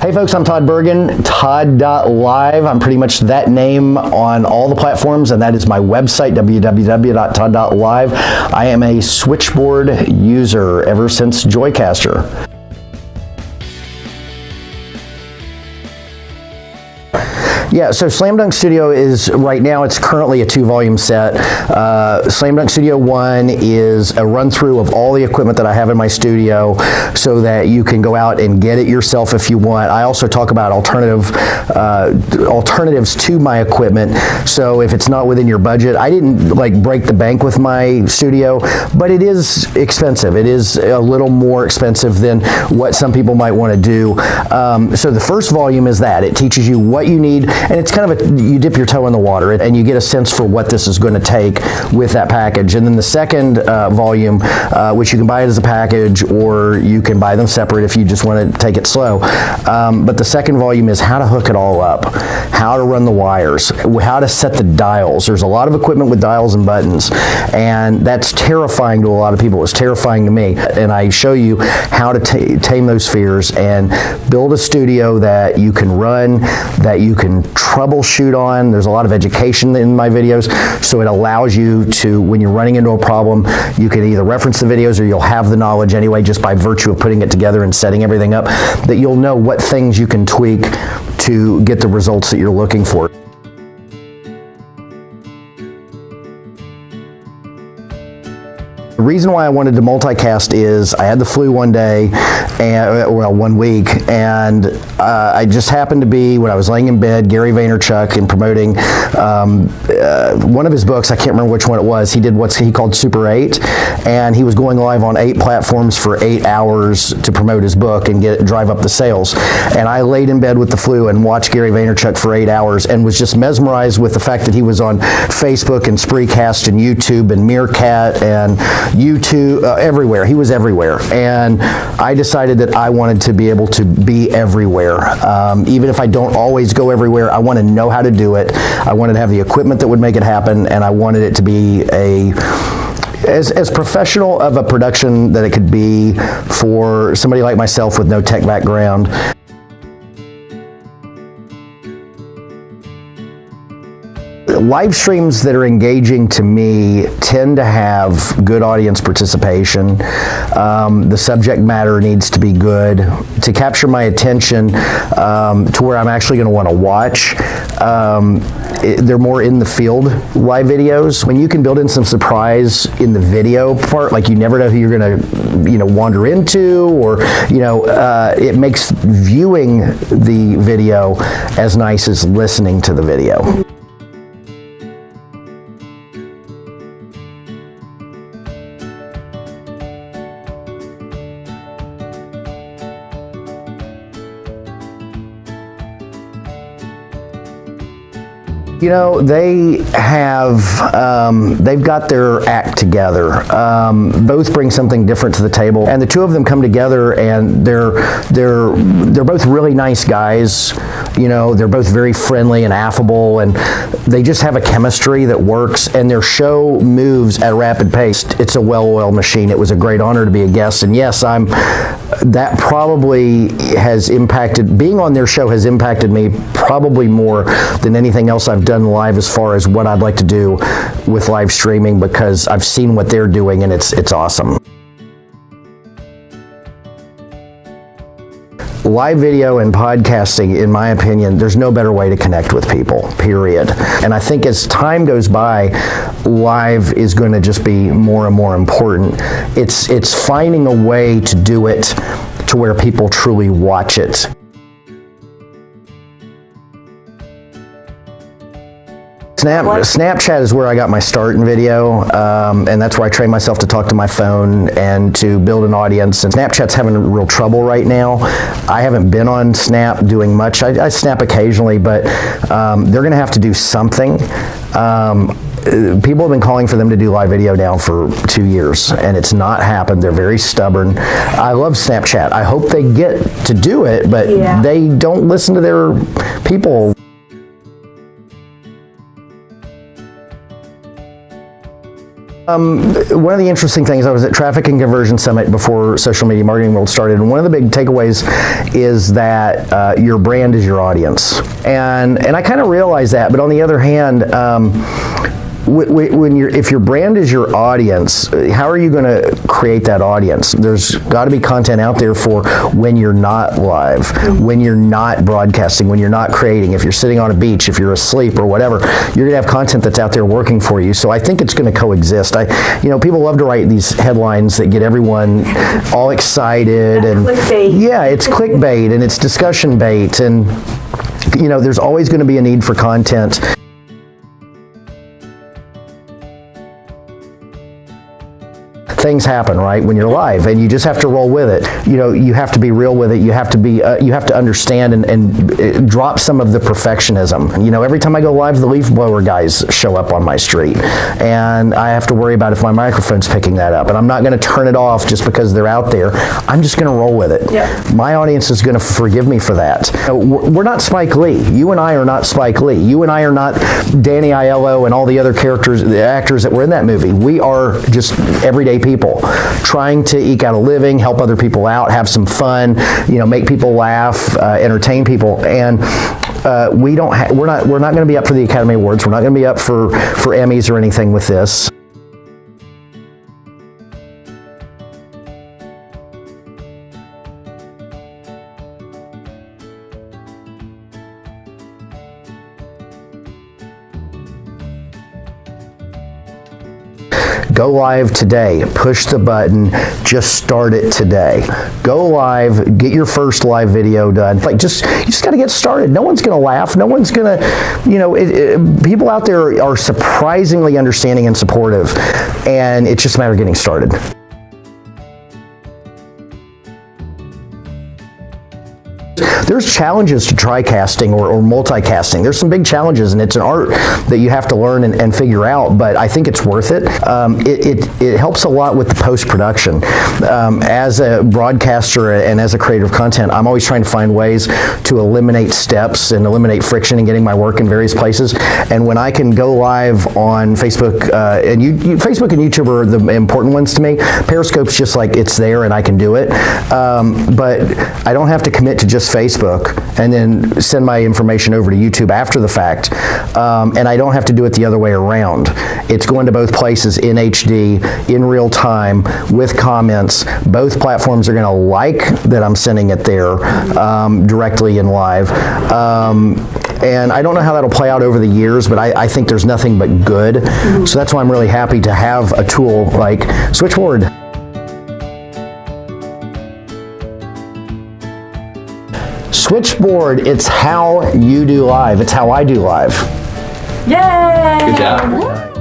Hey folks, I'm Todd Bergin, Todd.Live. I'm pretty much that name on all the platforms, and that is my website, www.Todd.Live. I am a Switchboard user ever since Joycaster. Yeah, so Slam Dunk Studio is, right now, it's currently a 2-volume set. Slam Dunk Studio 1 is a run-through of all the equipment that I have in my studio so that you can go out and get it yourself if you want. I also talk about alternatives to my equipment, so if it's not within your budget. I didn't like break the bank with my studio, but it is expensive. It is a little more expensive than what some people might want to do. So the first volume is that. It teaches you what you need, and it's kind of you dip your toe in the water and you get a sense for what this is going to take with that package. And then the second volume, which you can buy it as a package or you can buy them separate if you just want to take it slow. But the second volume is how to hook it all up, how to run the wires, how to set the dials. There's a lot of equipment with dials and buttons, and that's terrifying to a lot of people. It was terrifying to me. And I show you how to tame those fears and build a studio that you can run, that you can troubleshoot on. There's a lot of education in my videos, so it allows you to, when you're running into a problem, you can either reference the videos or you'll have the knowledge anyway just by virtue of putting it together and setting everything up, that you'll know what things you can tweak to get the results that you're looking for. The reason why I wanted to multicast is I had the flu one day, one week, and I just happened to be, when I was laying in bed, Gary Vaynerchuk, and promoting one of his books, I can't remember which one it was. He did what he called Super 8, and he was going live on 8 platforms for 8 hours to promote his book and drive up the sales. And I laid in bed with the flu and watched Gary Vaynerchuk for 8 hours and was just mesmerized with the fact that he was on Facebook and Spreecast and YouTube and Meerkat and YouTube, everywhere. He was everywhere. And I decided that I wanted to be able to be everywhere. Even if I don't always go everywhere, I want to know how to do it. I wanted to have the equipment that would make it happen, and I wanted it to be as professional of a production that it could be for somebody like myself with no tech background. Live streams that are engaging to me tend to have good audience participation. The subject matter needs to be good to capture my attention to where I'm actually going to want to watch. They're more in the field live videos. When you can build in some surprise in the video part, like you never know who you're going to wander into, or it makes viewing the video as nice as listening to the video. They have, they've got their act together. Both bring something different to the table, and the two of them come together, and they're both really nice guys. They're both very friendly and affable, and they just have a chemistry that works, and their show moves at a rapid pace. It's a well-oiled machine. It was a great honor to be a guest, and yes, that probably has impacted, being on their show has impacted me probably more than anything else I've done live as far as what I'd like to do with live streaming, because I've seen what they're doing, and it's awesome. Live video and podcasting, in my opinion, there's no better way to connect with people, period. And I think as time goes by, live is going to just be more and more important. It's finding a way to do it to where people truly watch it. Snapchat is where I got my start in video, and that's where I trained myself to talk to my phone and to build an audience. And Snapchat's having real trouble right now. I haven't been on Snap doing much. I snap occasionally, but they're going to have to do something. People have been calling for them to do live video now for 2 years, and it's not happened. They're very stubborn. I love Snapchat. I hope they get to do it, but they don't listen to their people. One of the interesting things, I was at Traffic and Conversion Summit before Social Media Marketing World started, and one of the big takeaways is that your brand is your audience. And I kind of realize that, but on the other hand, if your brand is your audience, how are you going to create that audience? There's got to be content out there for when you're not live, when you're not broadcasting, when you're not creating. If you're sitting on a beach, if you're asleep or whatever, you're going to have content that's out there working for you. So I think it's going to coexist. People love to write these headlines that get everyone all excited, and clickbait. Yeah, it's clickbait and it's discussion bait, and there's always going to be a need for content. Things happen, right, when you're live, and you just have to roll with it. You have to be real with it. You have to be, you have to understand and drop some of the perfectionism. Every time I go live, the leaf blower guys show up on my street, and I have to worry about if my microphone's picking that up. And I'm not going to turn it off just because they're out there. I'm just going to roll with it. Yeah. My audience is going to forgive me for that. We're not Spike Lee. You and I are not Spike Lee. You and I are not Danny Aiello and all the other characters, the actors that were in that movie. We are just everyday people trying to eke out a living, help other people out, have some fun, make people laugh, entertain people, and we're not going to be up for the Academy Awards. We're not going to be up for Emmys or anything with this. Go live today. Push the button. Just start it today. Go live. Get your first live video done. You just got to get started. No one's going to laugh. No one's going to, people out there are surprisingly understanding and supportive, and it's just a matter of getting started. There's challenges to tri-casting or multicasting. There's some big challenges, and it's an art that you have to learn and figure out, but I think it's worth it. It helps a lot with the post-production. As a broadcaster and as a creator of content, I'm always trying to find ways to eliminate steps and eliminate friction in getting my work in various places. And when I can go live on Facebook, and Facebook and YouTube are the important ones to me. Periscope's just like it's there and I can do it. But I don't have to commit to just Facebook and then send my information over to YouTube after the fact, and I don't have to do it the other way around. It's going to both places in HD, in real time, with comments. Both platforms are going to like that I'm sending it there directly and live. And I don't know how that'll play out over the years, but I think there's nothing but good. So that's why I'm really happy to have a tool like Switchboard. Switchboard, it's how you do live. It's how I do live. Yay! Good job.